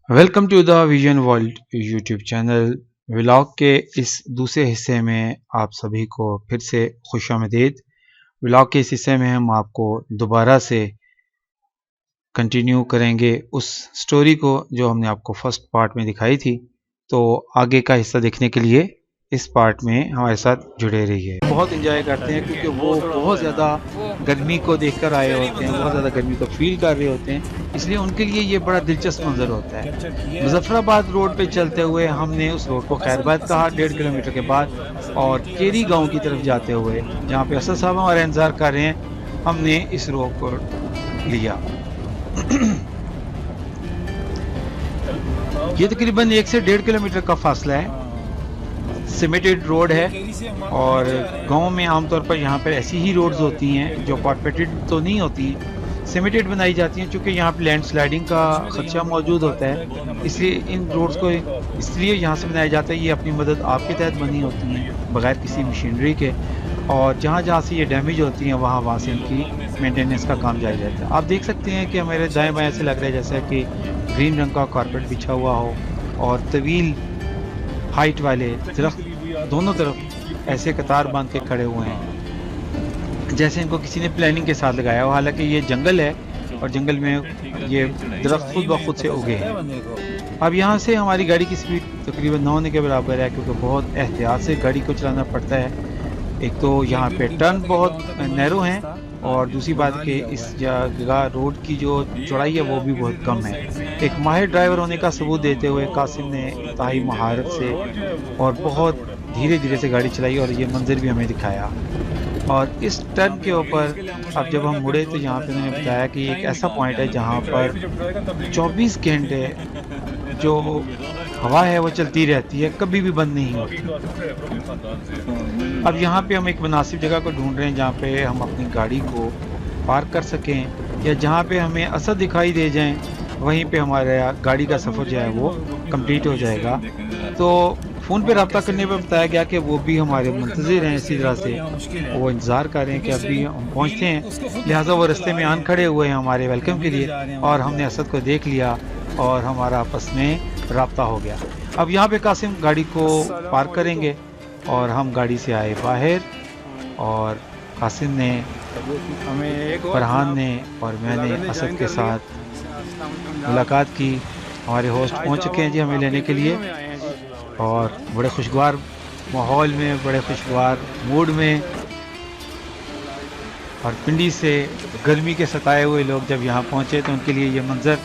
Welcome to the Vision World YouTube channel. Vlog के इस दूसरे हिस्से में आप सभी को फिर से खुशामदीद। व्लॉग के इस हिस्से में हम आपको दोबारा से कंटिन्यू करेंगे उस स्टोरी को जो हमने आपको फर्स्ट पार्ट में दिखाई थी। तो आगे का हिस्सा देखने के लिए इस पार्ट में हमारे साथ जुड़े रहिए। बहुत इंजॉय करते हैं क्योंकि वो बहुत ज़्यादा गर्मी को देखकर आए होते हैं, बहुत ज़्यादा गर्मी को फील कर रहे होते हैं, इसलिए उनके लिए ये बड़ा दिलचस्प मंजर होता है। मुजफ्फराबाद रोड पे चलते हुए हमने उस रोड को खैरबाद कहा 1.5 किलोमीटर के बाद, और केरी गांव की तरफ जाते हुए जहाँ पे असद साहब हमारा इंतज़ार कर रहे हैं, हमने इस रोड को लिया। ये तकरीबन 1 से 1.5 किलोमीटर का फासला है। सीमेंटेड रोड है और गांव में आमतौर पर यहाँ पर ऐसी ही रोड्स होती हैं जो कारपेटेड तो नहीं होती, सीमेंटेड बनाई जाती हैं। क्योंकि यहाँ पर लैंड स्लाइडिंग का खदशा मौजूद होता है, इसलिए इन रोड्स को इसलिए यहाँ से बनाया जाता है। ये अपनी मदद आपके तहत बनी होती हैं बगैर किसी मशीनरी के, और जहाँ जहाँ से ये डैमेज होती हैं वहाँ से इनकी मेंटेनेंस का काम जारी रहता है। आप देख सकते हैं कि हमारे दाएँ बाएँ से लग रहा है जैसा कि ग्रीन रंग का कारपेट बिछा हुआ हो, और तवील हाइट वाले दरख्त दोनों तरफ ऐसे कतार बांध के खड़े हुए हैं जैसे इनको किसी ने प्लानिंग के साथ लगाया हो। हालांकि ये जंगल है और जंगल में ये दरख्त खुद ब खुद से उगे हैं। अब यहाँ से हमारी गाड़ी की स्पीड तकरीबन 9 होने के बराबर है, क्योंकि बहुत एहतियात से गाड़ी को चलाना पड़ता है। एक तो यहाँ पे टर्न बहुत नैरो हैं, और दूसरी बात कि इस जगह रोड की जो चौड़ाई है वो भी बहुत कम है। एक माहिर ड्राइवर होने का सबूत देते हुए कासिम ने इंतहाई महारत से और बहुत धीरे धीरे से गाड़ी चलाई और ये मंजर भी हमें दिखाया। और इस टर्न के ऊपर अब जब हम मुड़े तो यहाँ पे उन्होंने बताया कि एक ऐसा पॉइंट है जहाँ पर 24 घंटे जो हवा है वो चलती रहती है, कभी भी बंद नहीं होती। अब यहाँ पे हम एक मुनासिब जगह को ढूंढ रहे हैं जहाँ पे हम अपनी गाड़ी को पार्क कर सकें, या जहाँ पे हमें असर दिखाई दे जाएं वहीं पे हमारा गाड़ी का सफ़र जो है वो कंप्लीट हो जाएगा। तो फ़ोन पे रब्ता करने पे बताया गया कि वो भी हमारे मुंतज़िर हैं, इसी तरह से वो इंतज़ार कर रहे हैं कि अभी हम पहुँचते हैं। लिहाजा वो रास्ते में आन खड़े हुए हैं हमारे वेलकम के लिए, और हमने असद को देख लिया और हमारा आपस में रब्ता हो गया। अब यहाँ पे कासिम गाड़ी को पार्क करेंगे और हम गाड़ी से आए बाहर, और कासिम ने, फरहान ने और मैंने असद के साथ मुलाकात की। हमारे होस्ट पहुँच चुके हैं जी हमें लेने के लिए, और बड़े खुशगवार माहौल में, बड़े खुशगवार मूड में, और पिंडी से गर्मी के सताए हुए लोग जब यहाँ पहुँचे तो उनके लिए ये मंज़र,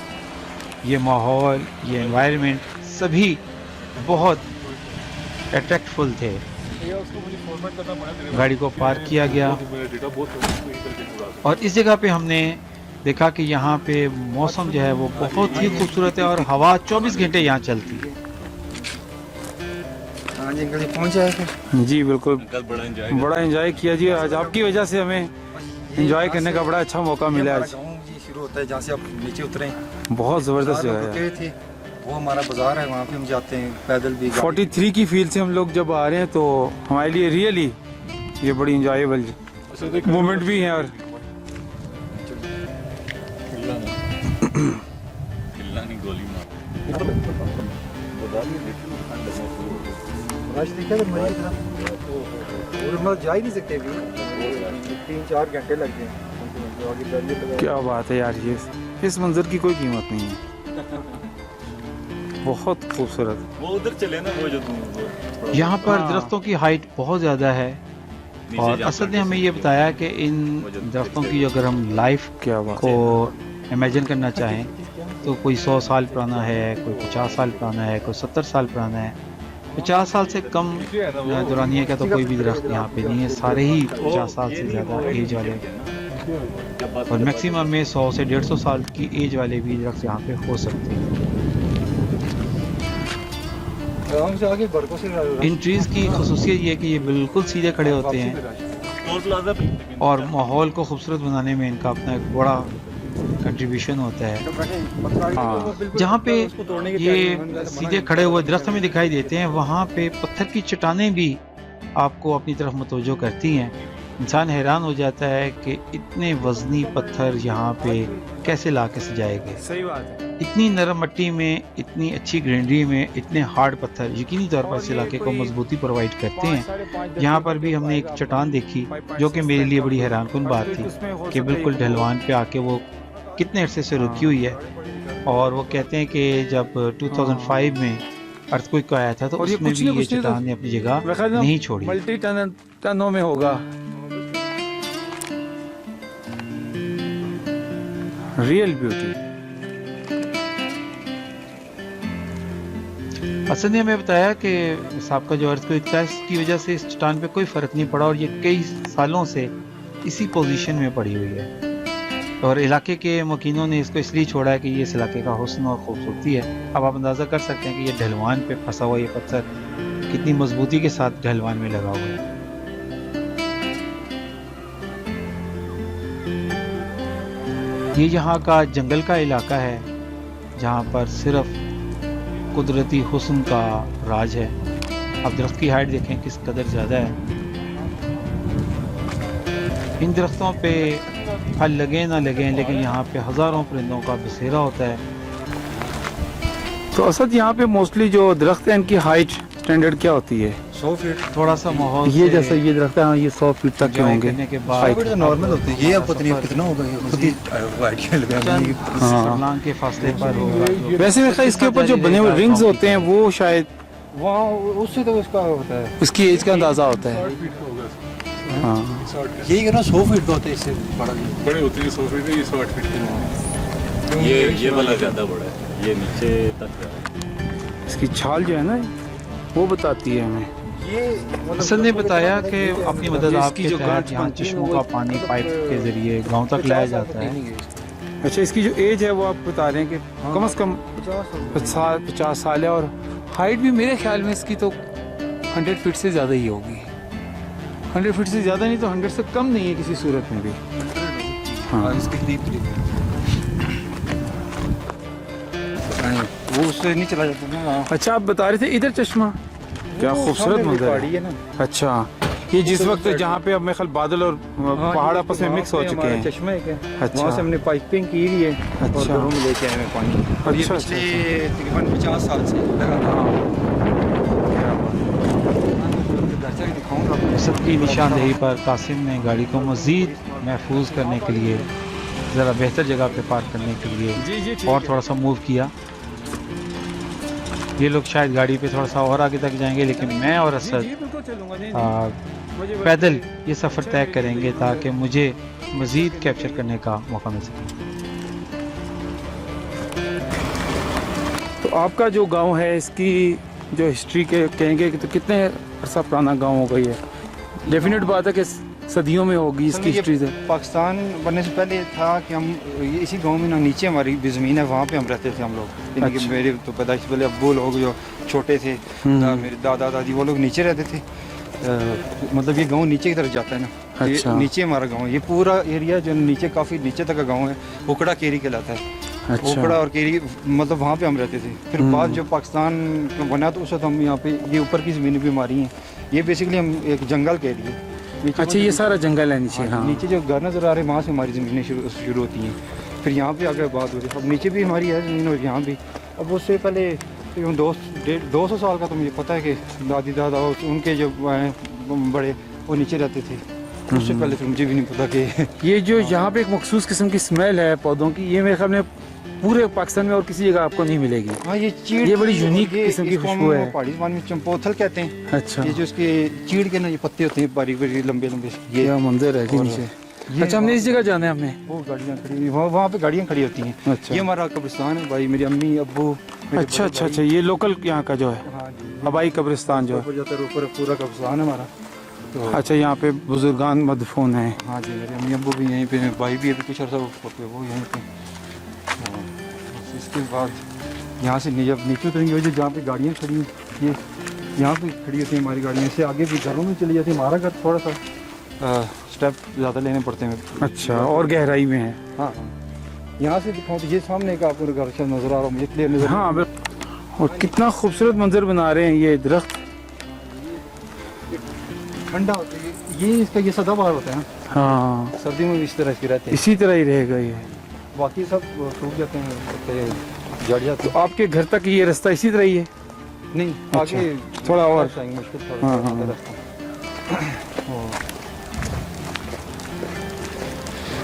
ये माहौल, ये एनवायरनमेंट सभी बहुत अट्रैक्टफुल थे। गाड़ी को पार्क किया गया और इस जगह पे हमने देखा कि यहाँ पे मौसम जो है वो बहुत ही खूबसूरत है और हवा 24 घंटे यहाँ चलती है। पहुंच जाए जी, बिल्कुल बड़ा एंजॉय किया जी। आज आपकी वजह से हमें एंजॉय करने का बड़ा अच्छा मौका मिला। आज शुरू होता है जहाँ से आप नीचे उतरे, बहुत ज़बरदस्त जगह है। वो हमारा बाजार है, वहाँ पे हम जाते हैं पैदल भी। 43 की फील्ड से हम लोग जब आ रहे हैं तो हमारे लिए रियली ये बड़ी इंजॉयबल मोमेंट भी है। और जा ही नहीं सकते, 3-4 घंटे लग गए। क्या बात है यार, ये इस मंजर की कोई कीमत नहीं है। बहुत खूबसूरत। वो उधर चले ना, वो जो तुम यहाँ पर दरख्तों की हाइट बहुत ज़्यादा है, और असद ने हमें ये बताया कि इन दरख्तों की अगर हम लाइफ को इमेजिन करना चाहें तो कोई 100 साल पुराना है, कोई 50 साल पुराना है, कोई 70 साल पुराना है। 50 साल से कम दुरानिया का तो कोई भी दरख्त यहाँ पे नहीं है, सारे ही 50 साल से ज़्यादा एज वाले, और मैक्सिमम में 100 से 150 साल की एज वाले भी दरख्त यहाँ पे हो सकते हैं। इन ट्रीज़ की खसूसियत ये है कि ये बिल्कुल सीधे खड़े होते हैं और माहौल को खूबसूरत बनाने में इनका अपना एक बड़ा कंट्रीब्यूशन होता है। जहाँ पे ये सीधे खड़े हुए दरख्त में दिखाई देते हैं, वहाँ पे पत्थर की चट्टानें भी आपको अपनी तरफ मतवज्जो करती हैं। इंसान हैरान हो जाता है कि इतने वजनी पत्थर यहाँ पे कैसे ला के सजाए गए। सही बात है। इतनी नरम मिट्टी में, इतनी अच्छी ग्रीनरी में, इतने हार्ड पत्थर यकीनी तौर पर इस इलाके को मजबूती प्रोवाइड करते हैं। यहाँ पर भी हमने एक चट्टान देखी जो कि मेरे लिए बड़ी हैरानकुन बात थी कि बिल्कुल ढलवान पे आके वो कितने अरसे से रुकी हुई है। और वो कहते हैं कि जब 2005 में अर्थक्वेक आया था तो उसमें भी ये चट्टान ने अपनी जगह नहीं छोड़ी। मल्टी टनों में होगा। Real beauty. हसन ने हमें बताया कि साहब का जो अर्थक्वेक था इसकी वजह से इस चट्टान पे कोई फ़र्क नहीं पड़ा और ये कई सालों से इसी पोजीशन में पड़ी हुई है। और इलाके के मुकीनों ने इसको इसलिए छोड़ा है कि ये इस इलाके का हुस्न और खूबसूरती है। अब आप अंदाज़ा कर सकते हैं कि ये ढलवान पे फंसा हुआ ये पत्थर कितनी मजबूती के साथ ढलवान में लगा हुआ है। ये यहाँ का जंगल का इलाका है जहाँ पर सिर्फ कुदरती हुस्न का राज है। अब दरख्त की हाइट देखें किस कदर ज़्यादा है। इन दरख्तों पे फल लगे ना लगे लेकिन यहाँ पे हज़ारों परिंदों का बसेरा होता है। तो असद यहाँ पे मोस्टली जो दरख्त है इनकी हाइट स्टैंडर्ड क्या होती है? 100 फीट। थोड़ा सा माहौल ये जैसा ये दरख्त है ये 100 फीट तक के होंगे। करने के 100 बाद फीट तो नॉर्मल होती है। ये अब पता नहीं कितना होगा, ये खुद ही आइडिया लगा। फरलांग के फासले पर होगा। वैसे मेरे ख्याल इसके ऊपर जो बने हुए रिंग्स होते हैं वो शायद वहाँ उससे तो उसका होता है, इसकी एज का अंदाजा होता है। हाँ यही कहना 100 फीट का होता है, इससे बड़े होते हैं 100 फीट के, ये 108 फीट के। ये वाला ज़्यादा बड़ा है, ये नीचे तक है। इसकी छाल जो है ना वो बताती है हमें। हसन ने बताया कि अपनी मदद आपकी जो गांठ यहाँ बनती है चश्मों वो का पानी पाइप के जरिए गांव तक लाया जाता है। अच्छा इसकी जो एज है वो आप बता रहे हैं कि कम से कम 50 साल है और हाइट भी मेरे ख्याल में इसकी तो 100 फीट से ज़्यादा ही होगी। 100 फीट से ज़्यादा नहीं तो 100 से कम नहीं है किसी सूरत में भी। हाँ इसके करीब वो उससे नहीं चला जाता ना। अच्छा आप बता रहे थे इधर चश्मा, क्या खूबसूरत मंजर पहाड़ी है। है ना। अच्छा ये जिस वक्त जहाँ पे अब मेरे ख्याल बादल और पहाड़ आपस में मिक्स हो चुके हैं। चश्मा है। अच्छा। वहाँ से हमने पाइपिंग की हुई है और अच्छा। घरों में लेके आए हैं पानी। और ये अच्छा, पिछले तकरीबन 50 साल से असद की निशानदेही पर कासिम ने गाड़ी को मज़ीद महफूज करने के लिए ज़रा बेहतर जगह पे पार्क करने के लिए और थोड़ा सा मूव किया। ये लोग शायद गाड़ी पे थोड़ा सा और आगे तक जाएंगे लेकिन मैं और असद पैदल ये सफ़र तय करेंगे ताकि मुझे मज़ीद कैप्चर करने का मौका मिल सके। तो आपका जो गांव है इसकी जो हिस्ट्री के कहेंगे कि तो कितने अर्सा पुराना गांव होगा ये? डेफिनेट बात है कि सदियों में होगी इसकी हिस्ट्री से। पाकिस्तान बनने से पहले था कि हम इसी गांव में ना नीचे हमारी भी ज़मीन है, वहाँ पे हम रहते थे हम लोग। यानी कि मेरे तो पैदाइश पहले अब्बू लोग जो छोटे थे, मेरे दादा दादी वो लोग नीचे रहते थे। मतलब ये गांव नीचे की तरफ जाता है ना। अच्छा। ये नीचे हमारा गांव है। ये पूरा एरिया जो नीचे काफ़ी नीचे तक का गाँव है, ओकड़ा केरी कहलाता है। अच्छा। ओकड़ा और केरी मतलब वहाँ पे हम रहते थे। फिर बाद जो पाकिस्तान बना तो उस वक्त हम यहाँ पे ये ऊपर की ज़मीन भी हमारी हैं। ये बेसिकली हम एक जंगल के एरिए। अच्छा ये सारा जंगल है नीचे। हाँ नीचे जो घर नजर आ रहे हैं वहाँ से हमारी ज़मीनें शुरू होती हैं। फिर यहाँ पे आगे बात हो रही है। अब नीचे भी हमारी है ज़मीन और यहाँ भी। अब उससे पहले 200 साल का तो मुझे पता है कि दादी दादा उनके जो बड़े वो नीचे रहते थे। उससे पहले तो मुझे भी नहीं पता कि ये जो यहाँ पे एक मखसूस किस्म की स्मेल है पौधों की, ये मेरे ख्याल में पूरे पाकिस्तान में और किसी जगह आपको नहीं मिलेगी। हाँ ये चीड़, ये बड़ी यूनिक किस्म की खुशबू है। पहाड़ी ज़बान में चंपोथल कहते हैं। अच्छा ये जो इसके चीड़ के ना ये पत्ते होते हैं बारीक बारीक लंबे लंबे, ये क्या मंदिर है और नीचे। अच्छा हमने इस जगह जाना है हमने। वो गाड़ियाँ खड़ी वहाँ पे गाड़ियाँ खड़ी होती हैं। अच्छा। ये हमारा कब्रिस्तान है भाई, मेरी अम्मी अब्बू। अच्छा अच्छा अच्छा ये लोकल यहाँ का जो है हाँ जी, हवाई कब्रिस्तान जो है। ऊपर जाता है, ऊपर पूरा कब्रिस्तान है हमारा। तो अच्छा यहाँ पे बुजुर्गान मदफून हैं। हाँ जी, मेरे अम्मी अब्बू भी यहीं पे, भाई भी अभी कुछ अर्सा वो यहीं पे। बस इसके बाद यहाँ से जब नीचे उतरेंगे वो जो जहाँ पे गाड़ियाँ खड़ी हैं, ये यहाँ पे खड़ी होती हैं हमारी गाड़ियाँ। इससे आगे भी घरों में चली जाती है। हमारा घर थोड़ा सा स्टेप ज़्यादा लेने पड़ते हैं। अच्छा और गहराई में है। हाँ यहाँ से दिखाऊँ तो ये सामने का आपको घर शायद नज़र आ रहा हूँ मुझे, क्लियर नज़र। हाँ और कितना खूबसूरत मंजर बना रहे हैं ये दरख्त। ठंडा होता है ये इसका, ये सदाबहार होता है ना। हाँ सर्दियों में भी इस तरह के रहते हैं। इसी तरह ही रहेगा ये। बाकी सब सूख जाते हैं। जड़ जाते तो आपके घर तक ये रास्ता इसी तरह ही है? नहीं अच्छा, आगे थोड़ा और जाएंगे मुश्किल थोड़ा हाँ, सा हाँ। रास्ता।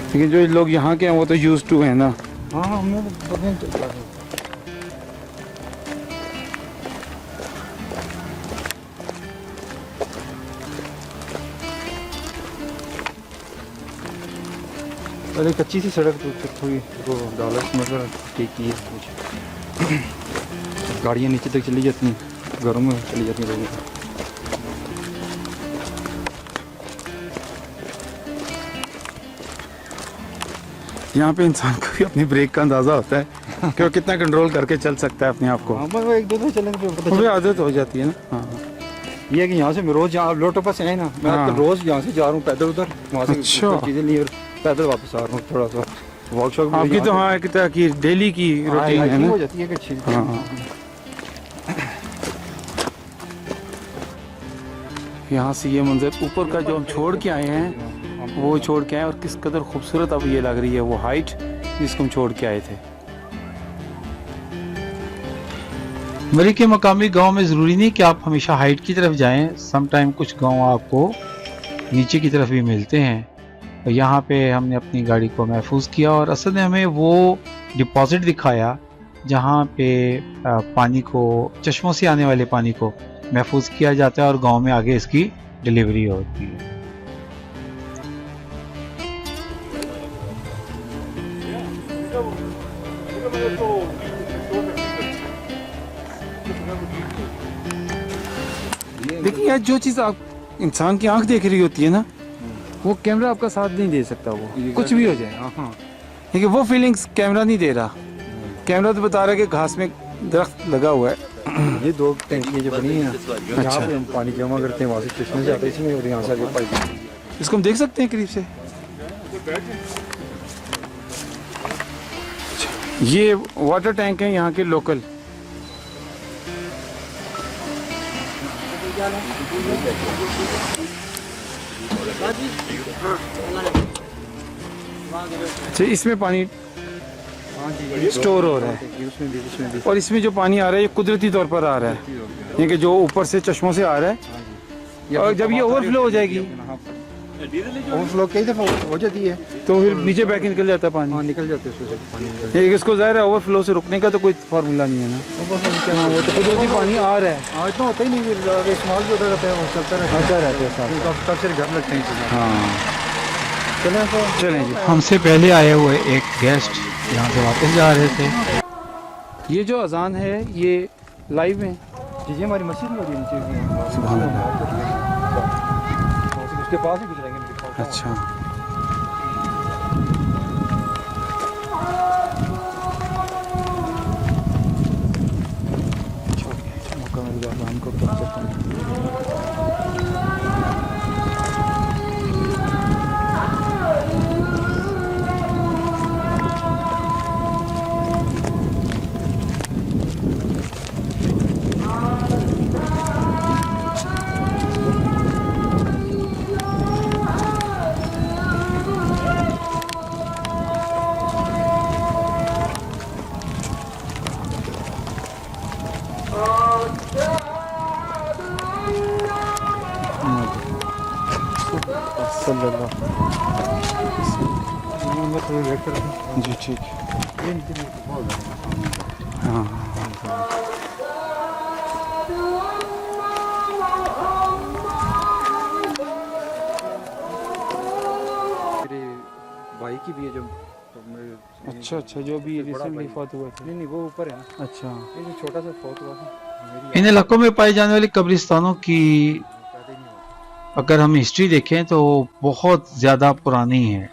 लेकिन जो लोग यहाँ के हैं वो तो यूज टू है ना। हाँ हमें तो पता नहीं चलता है। पहले कच्ची सी सड़क तो थोड़ी वो डाला मतलब ठीक की है कुछ गाड़ियाँ नीचे तक चली जाती हैं, घरों में चली जाती हैं लोगों को। यहाँ पे इंसान को भी अपनी ब्रेक का अंदाजा होता है कि वो कितना कंट्रोल करके चल सकता है अपने आप को। हाँ बस वो एक दो तो चलेंगे फिर पता वो भी चल। आदत हो जाती है ना। हाँ ये है कि यहाँ से मैं रोज यहाँ लोटो पास आए ना, मैं हाँ। तो रोज यहाँ से जा रहा हूँ पैदल उधर, वहाँ से अच्छा। कुछ चीज़ें लिए और पैदल वापस आ रहा हूँ। थोड़ा सा वर्कशॉप आपकी तो हाँ एक तरह की डेली की रूटीन है ना। हो जाती है कि अच्छी। हाँ। यहाँ से ये मंजर ऊपर का जो हम छोड़ के आए हैं वो छोड़ के आए, और किस कदर खूबसूरत अब ये लग रही है वो हाइट जिसको हम छोड़ के आए थे। मरी के मकामी गांव में ज़रूरी नहीं कि आप हमेशा हाइट की तरफ जाएं, सम टाइम कुछ गांव आपको नीचे की तरफ भी मिलते हैं। और यहाँ पे हमने अपनी गाड़ी को महफूज किया और असल में हमें वो डिपॉजिट दिखाया जहाँ पे पानी को, चश्मों से आने वाले पानी को महफूज किया जाता है और गांव में आगे इसकी डिलीवरी होती है। लेकिन यार जो चीज़ आप इंसान की आंख देख रही होती है ना, वो कैमरा आपका साथ नहीं दे सकता। वो कुछ भी हो जाए, हाँ लेकिन वो फीलिंग्स कैमरा नहीं दे रहा। कैमरा तो बता रहा है कि घास में दरख्त लगा हुआ है। ये दो टैंकियाँ जो बनी हैं ना, यहाँ पे हम पानी जमा करते हैं, वहाँ से चश्मे से आते हैं इसमें, और यहाँ से आगे पाइप। इसको हम देख सकते हैं करीब से। ये वाटर टैंक है यहाँ के लोकल। अच्छा, इसमें पानी स्टोर हो रहा है, उसमें भी और इसमें जो पानी आ रहा है ये कुदरती तौर पर आ रहा है, ये कि जो ऊपर से चश्मों से आ रहा है। और जब ये ओवरफ्लो हो जाएगी ओवरफ्लो कई दफ़ा हो जाती है, तो फिर नीचे बैक निकल जाता है हाँ पानी। निकल जाते हैं उसमें से पानी। ये इसको ज़ाहिर है ओवरफ्लो से रुकने का तो कोई फार्मूला नहीं है ना। हाँ, वो तो कुदरती पानी आ रहा है। हाँ इतना होता ही नहीं, फिर इस्तेमाल भी होता रहता है, वो चलता रहता है साथ। तब से घर लगते हैं। हाँ चलें तो चलें जी। हमसे पहले आए हुए एक गेस्ट यहाँ से वापस जा रहे थे। ये जो अजान है ये लाइव है। जी हमारी मस्जिद में हो रही है नीचे। सुभान अल्लाह। उसके पास ही गुजरेंगे। अच्छा, मौका मिल गया हमको तो जी ठीक। हाँ मेरे भाई की भी है जो, तो मेरे अच्छा अच्छा, जो भी रिसेंटली फौत हुआ था। नहीं वो ऊपर है ना, अच्छा, ये जो छोटा सा फौत हुआ था मेरी इन इलाकों में पाए जाने वाले कब्रिस्तानों की पैदा ही नहीं हुआ। अगर हम हिस्ट्री देखें तो बहुत ज़्यादा पुरानी है।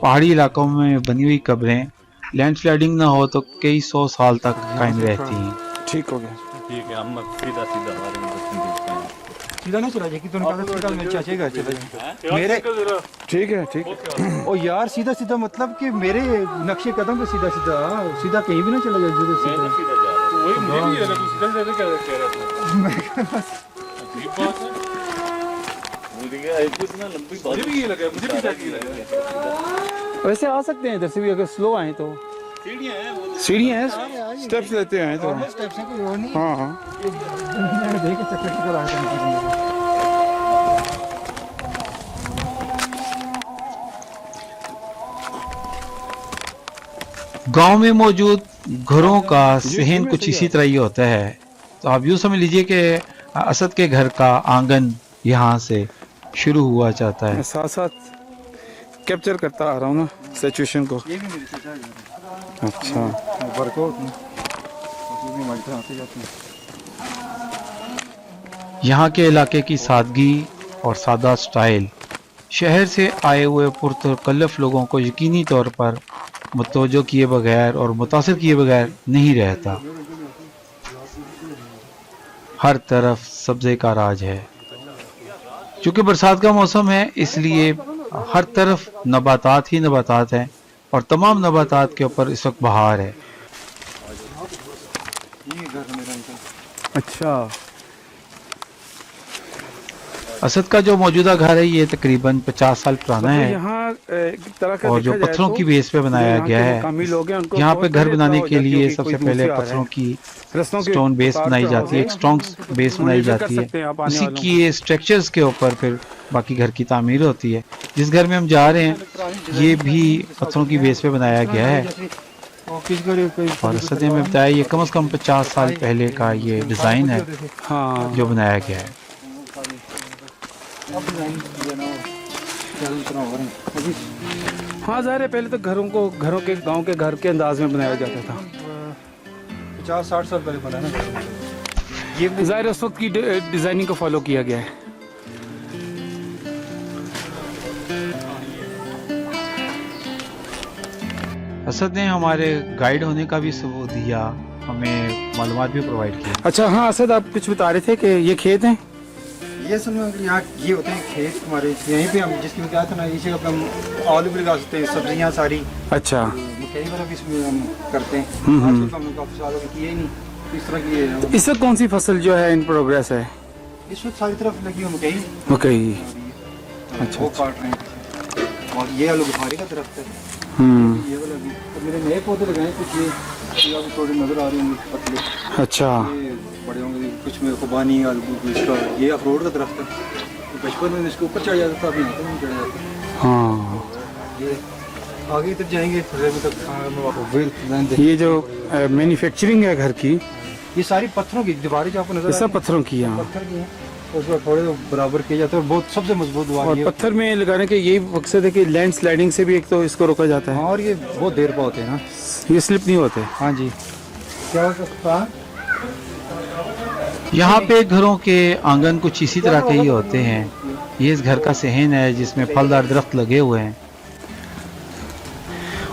पहाड़ी इलाकों में बनी हुई कब्रें लैंड स्लाइडिंग ना हो तो कई 100 साल तक कायम रहती हैं। ठीक हो गया। ठीक है, हम सीधा सीधा हमारे में दर्शन देखते हैं। सीधा नहीं चला जाए, तुमने कहा सीधा मेरे चाचे घर चला जाए मेरे। ठीक है ठीक। ओ यार सीधा सीधा मतलब कि मेरे नक्शे कदम पे सीधा सीधा, सीधा कहीं भी ना चला जाए जिधर सीधा। सीधा जा रहा है। वही मुझे भी लगा, तू सीधा सीधा क्या कह रहा था? अजीब बात है। मुझे क्या इतना लंबी बात, मुझे भी ये लगा, मुझे भी ये लगा। वैसे आ सकते हैं इधर से भी, अगर स्लो आए तो। सीढ़ियाँ हैं, स्टेप्स लेते हैं तो। स्टेप्स हैं, कोई और नहीं। हाँ हाँ। देख के चक्कर चक्कर आ रहे हैं। गांव में मौजूद घरों का सहन कुछ इसी तरह ही होता है। तो आप यूँ समझ लीजिए कि असद के घर का आंगन यहाँ से शुरू हुआ जाता है। मैं साथ साथ कैप्चर करता आ रहा हूँ ना सिचुएशन को। ये भी मेरे चाचा है। अच्छा, वर्कआउट में भी हमारी तरह आते जाते हैं। यहाँ के इलाके की सादगी और सादा स्टाइल शहर से आए हुए पुरतकल्लफ लोगों को यकीनी तौर पर मुतवज्जो किए बगैर और मुतासिर किए बगैर नहीं रहता। हर तरफ सब्जे का राज है। चूँकि बरसात का मौसम है, इसलिए हर तरफ नबातात ही नबातात हैं और तमाम नबातात के ऊपर इस वक्त बहार है। ये घर है मेरा अंकल। अच्छा। असद का जो मौजूदा घर है ये तकरीबन 50 साल पुराना है यहाँ एक तरह का और जो देखा जाए पत्थरों तो की बेस पे बनाया यहाँ गया के है। मकामी लोग हैं, उनको यहाँ पे बहुत घर बड़े बनाने हो के जाती है लिए कि सबसे कोई पहले दूर से आ रहे पत्थरों हैं। की रस्तों के स्टोन बेस उतार बनाई चढ़ाव जाती है, एक से स्ट्रॉन्ग बेस बनाई मॉनिटर कर जाती है। सकते हैं आप आने उसी वालों की स्ट्रक्चर्स के ऊपर फिर बाकी घर की तामीर होती है। जिस घर में हम जा रहे हैं ये भी पत्थरों की बेस पे बनाया गया है और असद ने हमें बताया ये कम से कम 50 साल पहले का ये डिज़ाइन है हाँ जो बनाया गया है। हाँ, ज़ाहिर है पहले तो घरों के गांव के घर के अंदाज में बनाया जाता था। 50-60 साल पहले बना ना। ये ज़ाहिर है उस वक्त की डिज़ाइनिंग को फॉलो किया गया है। असद ने हमारे गाइड होने का भी सबूत दिया, हमें मालूमात भी प्रोवाइड की। अच्छा हाँ असद, आप कुछ बता रहे थे कि ये खेत हैं? ये असल में यहाँ ये होते हैं खेत हमारे, यहीं पे हम जिसकी मैं कहा था ना, इसी पे हम आलू भी लगा सकते हैं, सब्जियाँ सारी। अच्छा। मकई वगैरह भी इसमें हम करते हैं। हम्म। आजकल तो हमने काफ़ी सालों की किए ही नहीं, इस तरह की है। तो इस वक्त कौन सी फसल जो है इन प्रोग्रेस है? इस वक्त सारी तरफ लगी हुई मकई। मकई। अच्छा, वो काट रहे हैं और ये आलू बुखारी का दरख्त है। ये वाला भी तो मेरे नए पौधे लगाए कुछ, ये अभी थोड़े नजर आ रहे होंगे पतले। अच्छा। ये बड़े होंगे कुछ में खुबानी आलू इसका, ये अखरोट का दरख्त है। तो बचपन में इसके ऊपर चढ़ जाता था, अभी यहाँ पर नहीं चढ़ जाता। हाँ, ये आगे तक जाएंगे थोड़े मतलब ये जो मैन्युफैक्चरिंग है घर की, ये सारी पत्थरों की दीवारें जो आपको नजर ये आ सब रही हैं, पत्थरों की हैं। पत्थर की हैं। उसको थोड़े बराबर किया जाता है और बहुत सबसे मजबूत दीवार और ये। पत्थर में लगाने के यही मकसद है कि लैंड स्लाइडिंग से भी एक तो इसको रोका जाता है। हाँ, और ये बहुत देर पर होते हैं ना। ये स्लिप नहीं होते। हाँ जी। क्या हो सकता है? यहाँ पे घरों के आंगन कुछ इसी तरह के ही होते हैं। ये इस घर का सहन है जिसमें फलदार दरख्त लगे हुए हैं।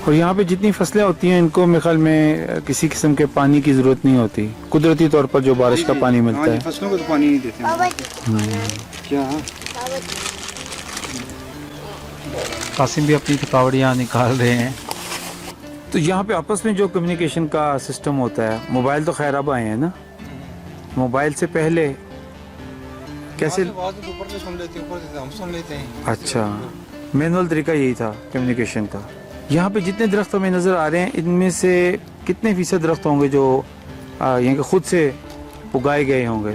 और यहाँ पे जितनी फसलें होती हैं इनको मेरे ख्याल में किसी किस्म के पानी की ज़रूरत नहीं होती, कुदरती तौर पर जो बारिश का पानी मिलता हाँ जी, है। फसलों को तो पानी नहीं देते हैं। क्या? कासिम भी अपनी थकावड़ियाँ निकाल रहे हैं। तो यहाँ पे आपस में जो कम्युनिकेशन का सिस्टम होता है, मोबाइल तो खैर अब आए हैं ना, मोबाइल से पहले कैसे? आवाज़ तो ऊपर से सुन लेते हैं, ऊपर से हम सुन लेते हैं। अच्छा, मैनुअल तरीका यही था कम्युनिकेशन का। यहाँ पे जितने दरख्त हमें नज़र आ रहे हैं इनमें से कितने फीसद दरख्त होंगे जो यहाँ के खुद से उगाए गए होंगे?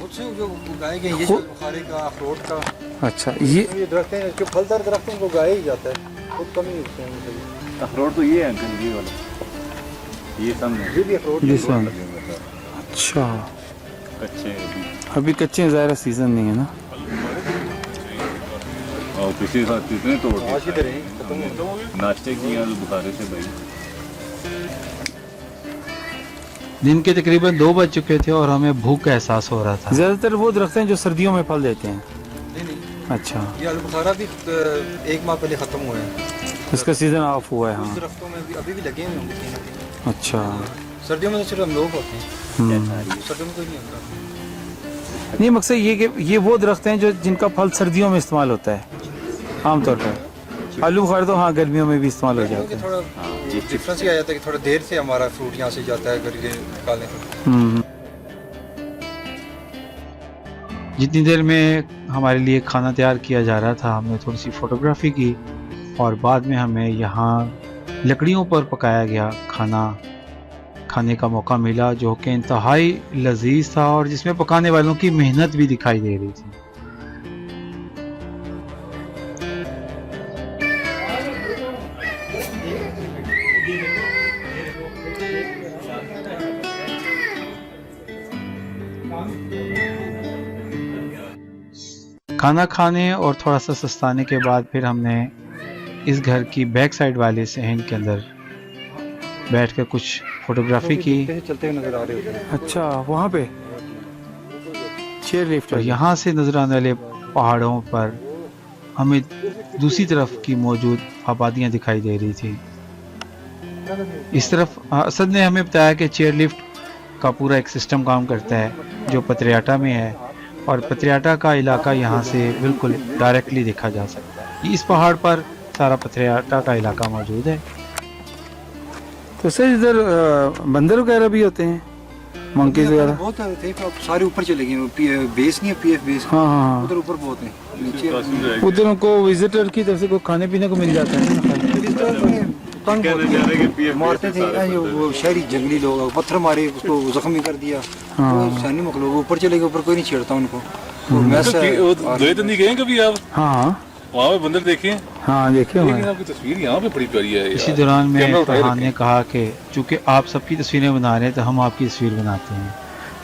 खुद से जो उगाए गए, ये बुखारे का, अखरोट का। अच्छा, ये दरख्त हैं जो फलदार दरख्त हैं, उनको उगाया ही जाता है, खुद कम ही उगते हैं। अखरोट तो ये है अंकल, ये वाला, ये सामने ये भी अखरोट ये है। सब। अच्छा, कच्चे अभी कच्चे ज़ाहिर सीज़न नहीं है ना। और पिछले साल कितने तोड़ आज की तरह खत्म हो गए। नाश्ते किया बुखारे से भाई। दिन के तकरीबन 2 बज चुके थे और हमें भूख का एहसास हो रहा था। ज़्यादातर वो दरख्त हैं जो सर्दियों में फल देते हैं। नहीं, अच्छा, ये आलू बुखारा भी 1 माह पहले खत्म हुए हैं। इसका सीज़न ऑफ हुआ है। कुछ हाँ, दरख्तों में अभी भी लगे हुए होंगे कहीं ना कहीं। अच्छा। सर्दियों में तो सिर्फ हम लोग होते हैं, सर्दियों में कोई नहीं होता। नहीं, मकसद ये कि ये वो दरख्त हैं जो जिनका फल सर्दियों में इस्तेमाल होता है आमतौर पर। आलू बुखारा तो हाँ गर्मियों में भी इस्तेमाल हो जाता क्योंकि है। थोड़ा डिफरेंस ये आ जाता है कि थोड़ा देर से हमारा फ्रूट यहाँ से जाता है, अगर ये निकालें तो। हम्म। जितनी देर में हमारे लिए खाना तैयार किया जा रहा था हमने थोड़ी सी फोटोग्राफी की और बाद में हमें यहाँ लकड़ियों पर पकाया गया खाना खाने का मौका मिला, जो कि इंतहाई लजीज था और जिसमें पकाने वालों की मेहनत भी दिखाई दे रही थी। खाना खाने और थोड़ा सा सस्ताने के बाद फिर हमने इस घर की बैक साइड वाले सहन के अंदर बैठकर कुछ फोटोग्राफी की। चलते हुए नजर आ रहे होते हैं। अच्छा, वहाँ पे चेयर लिफ्ट और यहाँ से नजर आने वाले पहाड़ों पर हमें दूसरी तरफ की मौजूद आबादियाँ दिखाई दे रही थी। इस तरफ असद ने हमें बताया कि चेयर लिफ्ट का पूरा एक सिस्टम काम करता है जो पत्रियाटा में है, और पत्रियाटा का इलाका यहाँ से बिल्कुल डायरेक्टली देखा जा सकता है। इस पहाड़ पर सारा पत्रियाटा का इलाका मौजूद है। तो सर इधर बंदर वगैरह भी होते हैं, मंकीज वगैरह? बहुत थे, अब सारे ऊपर चले गए। बेस नहीं है, पीएफ बेस। हाँ हाँ, उधर ऊपर बहुत है, नीचे उधर उनको विजिटर की तरफ से कोई खाने पीने को मिल जाता है। तंग मारते थे ना, जो वो शहरी जंगली लोग पत्थर मारे, उसको जख्मी कर दिया। तो सैनी लोग ऊपर चले गए, ऊपर कोई नहीं छेड़ता उनको। तो तो नहीं गए कभी आप? हाँ वहाँ पे बंदर देखे? हाँ देखे लेकिन आपकी तस्वीर यहाँ पे बड़ी प्यारी है। इसी दौरान में फरहान ने कहा कि चूंकि आप सबकी तस्वीरें बना रहे हैं तो हम आपकी तस्वीर बनाते हैं।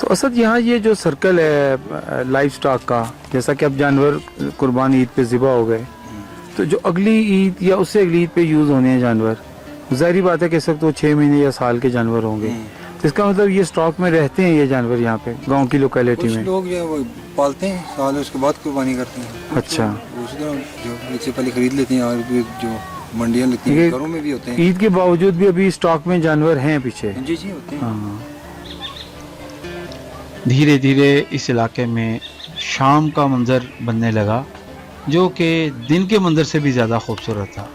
तो असद यहाँ ये जो सर्कल है लाइफ स्टॉक का, जैसा कि अब जानवर कुर्बान ईद पे ज़िबा हो गए, तो जो अगली ईद या उससे अगली ईद पे यूज़ होने हैं जानवर, ज़ाहिर बात है कि इस वक्त वो 6 महीने या साल के जानवर होंगे। तो इसका मतलब ये स्टॉक में रहते हैं ये जानवर यहाँ पे गांव की लोकेलिटी में? लोग जो है वो पालते हैं, साल उसके बाद कुर्बानी करते हैं। अच्छा, उसी तरह जो इससे पहले खरीद लेते हैं, और भी जो मंडियाँ लगती हैं घरों में भी होते हैं। ईद के बावजूद भी अभी स्टॉक में जानवर हैं पीछे? जी जी होते हैं। हाँ। धीरे धीरे इस इलाके में शाम का मंजर बनने लगा, जो कि दिन के मंजर से भी ज़्यादा खूबसूरत था।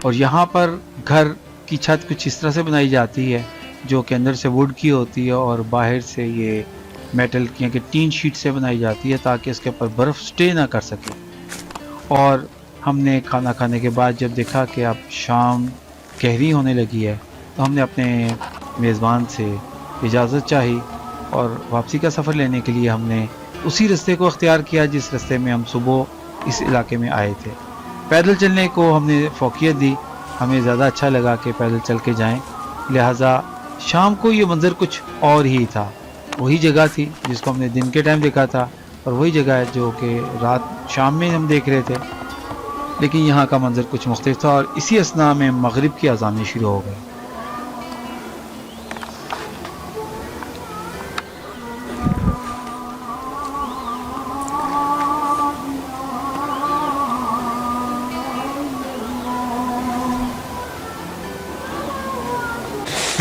और यहाँ पर घर की छत कुछ इस तरह से बनाई जाती है जो कि अंदर से वुड की होती है और बाहर से ये मेटल की कि टीन शीट से बनाई जाती है, ताकि इसके ऊपर बर्फ़ स्टे ना कर सके। और हमने खाना खाने के बाद जब देखा कि अब शाम गहरी होने लगी है, तो हमने अपने मेज़बान से इजाज़त चाही और वापसी का सफ़र लेने के लिए हमने उसी रास्ते को अख्तियार किया जिस रास्ते में हम सुबह इस इलाके में आए थे। पैदल चलने को हमने फ़ौक़ियत दी, हमें ज़्यादा अच्छा लगा कि पैदल चल के जाएं, लिहाजा शाम को ये मंज़र कुछ और ही था। वही जगह थी जिसको हमने दिन के टाइम देखा था, और वही जगह है जो कि रात शाम में हम देख रहे थे, लेकिन यहाँ का मंज़र कुछ मुख्तलिफ था। और इसी असना में मगरिब की अज़ानें शुरू हो गई।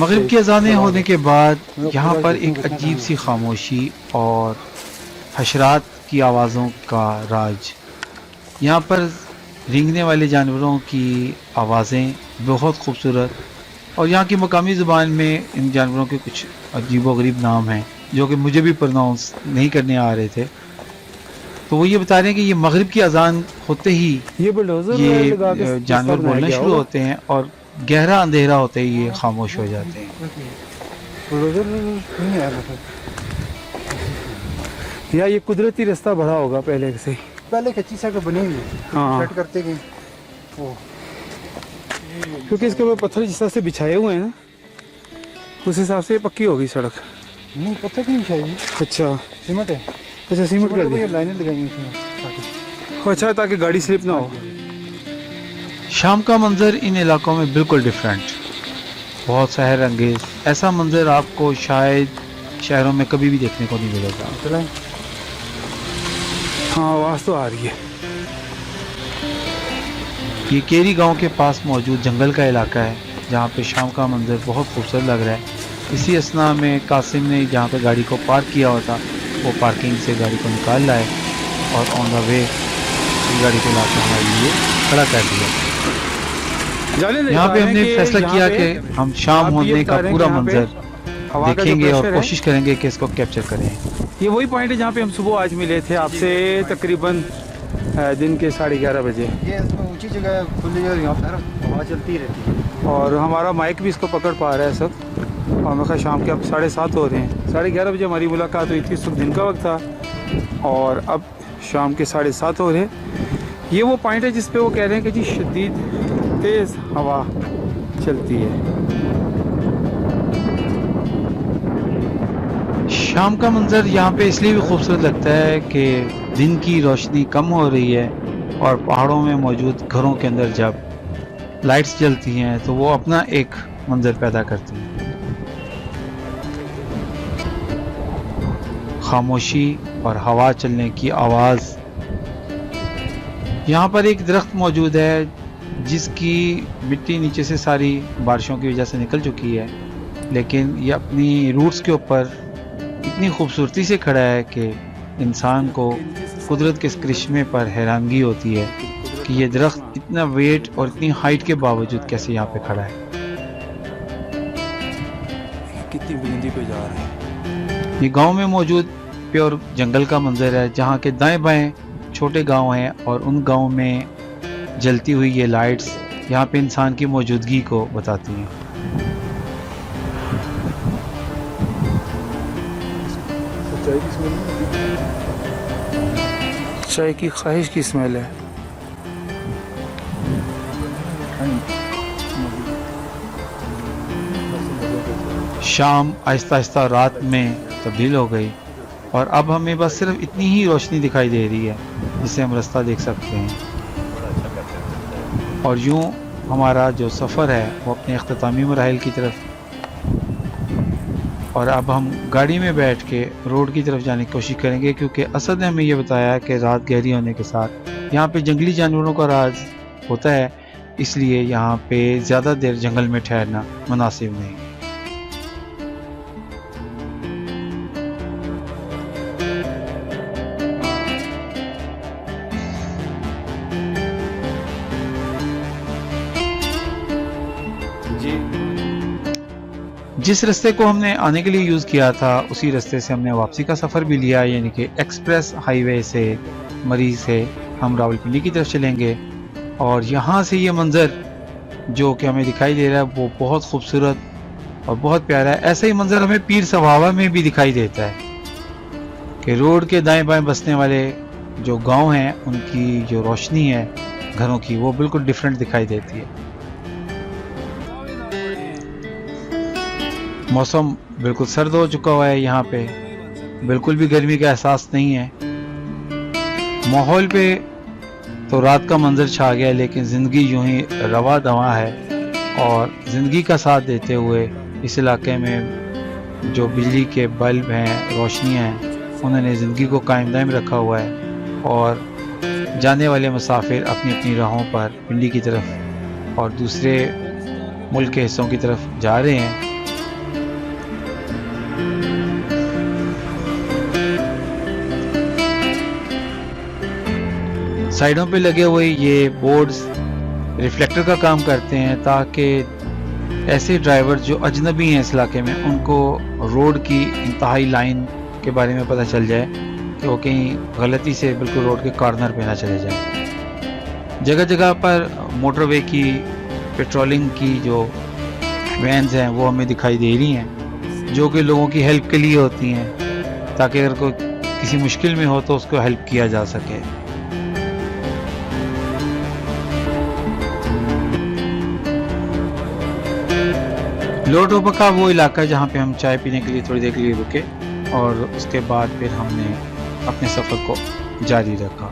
मगरिब की अज़ानें होने के बाद यहाँ पर एक अजीब सी खामोशी और हशरात की आवाज़ों का राज। यहाँ पर रेंगने वाले जानवरों की आवाज़ें बहुत खूबसूरत, और यहाँ की मकामी ज़ुबान में इन जानवरों के कुछ अजीबोगरीब नाम हैं जो कि मुझे भी प्रोनाउंस नहीं करने आ रहे थे। तो वो ये बता रहे हैं कि ये मगरिब की अज़ान होते ही ये जानवर बोलना शुरू होते हैं और गहरा अंधेरा होते ही ये खामोश हो जाते हैं। या ये कुदरती रास्ता बड़ा होगा पहले से? पहले कच्ची सड़क बनी हुई है, हाँ, सेट करते गए क्योंकि इसके ऊपर पत्थर जिस तरह से बिछाए हुए हैं ना, उस हिसाब से पक्की होगी सड़क। नहीं, पत्थर क्यों बिछाई? अच्छा, सीमेंट है। अच्छा, सीमेंट कर दी, लाइनें लगाई हैं। अच्छा, ताकि गाड़ी स्लिप ना हो। शाम का मंजर इन इलाकों में बिल्कुल डिफरेंट, बहुत सहर अंगेज। ऐसा मंजर आपको शायद शहरों में कभी भी देखने को नहीं मिलेगा। हाँ, आवाज़ तो आ रही है। ये केरी गांव के पास मौजूद जंगल का इलाका है जहाँ पे शाम का मंजर बहुत खूबसूरत लग रहा है। इसी असना में कासिम ने जहाँ पे गाड़ी को पार्क किया हुआ था, वो पार्किंग से गाड़ी को निकाल लाए और ऑन द वे गाड़ी को ला के हमारे लिए खड़ा कर दिया। यहाँ पे हमने फैसला किया कि हम शाम होने का पूरा मंजर देखेंगे और कोशिश करेंगे कि इसको कैप्चर करें। ये वही पॉइंट है जहाँ पे हम सुबह आज मिले थे आपसे, तकरीबन दिन के 11:30 बजे। ये इसमें ऊंची जगह है, खुली है, यहाँ पर हवा चलती रहती है। और हमारा माइक भी इसको पकड़ पा रहा है सब। और मैं शाम के अब 7:30 हो रहे हैं। 11:30 बजे हमारी मुलाकात हुई थी, सुबह दिन का वक्त था, और अब शाम के 7:30 हो रहे हैं। ये वो पॉइंट है जिस पे वो कह रहे हैं कि जी शदीद तेज़ हवा चलती है। शाम का मंजर यहाँ पे इसलिए भी खूबसूरत लगता है कि दिन की रोशनी कम हो रही है और पहाड़ों में मौजूद घरों के अंदर जब लाइट्स जलती हैं तो वो अपना एक मंजर पैदा करती हैं। खामोशी और हवा चलने की आवाज़। यहाँ पर एक दरख्त मौजूद है जिसकी मिट्टी नीचे से सारी बारिशों की वजह से निकल चुकी है, लेकिन ये अपनी रूट्स के ऊपर इतनी खूबसूरती से खड़ा है कि इंसान को कुदरत के इस करिश्मे पर हैरानगी होती है कि ये दरख्त इतना वेट और इतनी हाइट के बावजूद कैसे यहाँ पे खड़ा है। कितनी बुलंदी पे जा रहे हैं। ये गांव में मौजूद प्योर जंगल का मंजर है, जहाँ के दाएं बाएं छोटे गांव हैं और उन गांव में जलती हुई ये लाइट्स यहाँ पे इंसान की मौजूदगी को बताती हैं। चाय की ख्वाहिश की स्मेल है। शाम आहिस्ता आहिस्ता रात में तब्दील हो गई और अब हमें बस सिर्फ इतनी ही रोशनी दिखाई दे रही है जिससे हम रास्ता देख सकते हैं। और यूं हमारा जो सफ़र है वो अपने अख्तामी मराहिल की तरफ, और अब हम गाड़ी में बैठ के रोड की तरफ जाने की कोशिश करेंगे, क्योंकि असद ने हमें ये बताया कि रात गहरी होने के साथ यहाँ पे जंगली जानवरों का राज होता है, इसलिए यहाँ पे ज़्यादा देर जंगल में ठहरना मुनासिब नहीं। जिस रास्ते को हमने आने के लिए यूज़ किया था उसी रास्ते से हमने वापसी का सफ़र भी लिया, यानी कि एक्सप्रेस हाईवे से मरी से हम रावलपिंडी की तरफ चलेंगे। और यहाँ से ये मंज़र जो कि हमें दिखाई दे रहा है वो बहुत खूबसूरत और बहुत प्यारा है। ऐसा ही मंज़र हमें पीर सवावा में भी दिखाई देता है कि रोड के दाएं बाएं बसने वाले जो गांव हैं उनकी जो रोशनी है घरों की वो बिल्कुल डिफरेंट दिखाई देती है। मौसम बिल्कुल सर्द हो चुका हुआ है, यहाँ पे बिल्कुल भी गर्मी का एहसास नहीं है। माहौल पे तो रात का मंजर छा गया, लेकिन ज़िंदगी यूं ही रवा दवा है और ज़िंदगी का साथ देते हुए इस इलाके में जो बिजली के बल्ब हैं, रोशनियाँ हैं, उन्होंने ज़िंदगी को कायम दायम रखा हुआ है। और जाने वाले मुसाफिर अपनी अपनी राहों पर पिंडी की तरफ और दूसरे मुल्क के हिस्सों की तरफ जा रहे हैं। साइडों पे लगे हुए ये बोर्ड्स रिफ्लेक्टर का काम करते हैं ताकि ऐसे ड्राइवर जो अजनबी हैं इस इलाके में उनको रोड की इंतहाई लाइन के बारे में पता चल जाए कि वो कहीं गलती से बिल्कुल रोड के कॉर्नर पे ना चले जाए। जगह जगह पर मोटरवे की पेट्रोलिंग की जो वैन्स हैं वो हमें दिखाई दे रही हैं, जो कि लोगों की हेल्प के लिए होती हैं ताकि अगर कोई किसी मुश्किल में हो तो उसको हेल्प किया जा सके। लोटोपा का वो इलाका जहाँ पे हम चाय पीने के लिए थोड़ी देर के लिए रुके और उसके बाद फिर हमने अपने सफ़र को जारी रखा।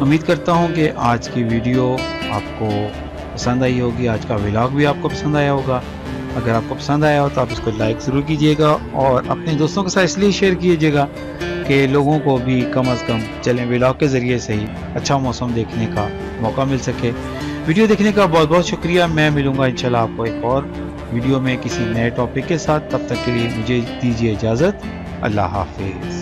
उम्मीद करता हूँ कि आज की वीडियो आपको पसंद आई होगी, आज का व्लॉग भी आपको पसंद आया होगा। अगर आपको पसंद आया हो तो आप इसको लाइक ज़रूर कीजिएगा और अपने दोस्तों के साथ इसलिए शेयर कीजिएगा कि लोगों को भी कम अज़ कम चलें व्लॉग के ज़रिए से ही अच्छा मौसम देखने का मौका मिल सके। वीडियो देखने का बहुत बहुत शुक्रिया। मैं मिलूँगा इंशाल्लाह आपको एक और वीडियो में किसी नए टॉपिक के साथ। तब तक के लिए मुझे दीजिए इजाज़त। अल्लाह हाफिज़।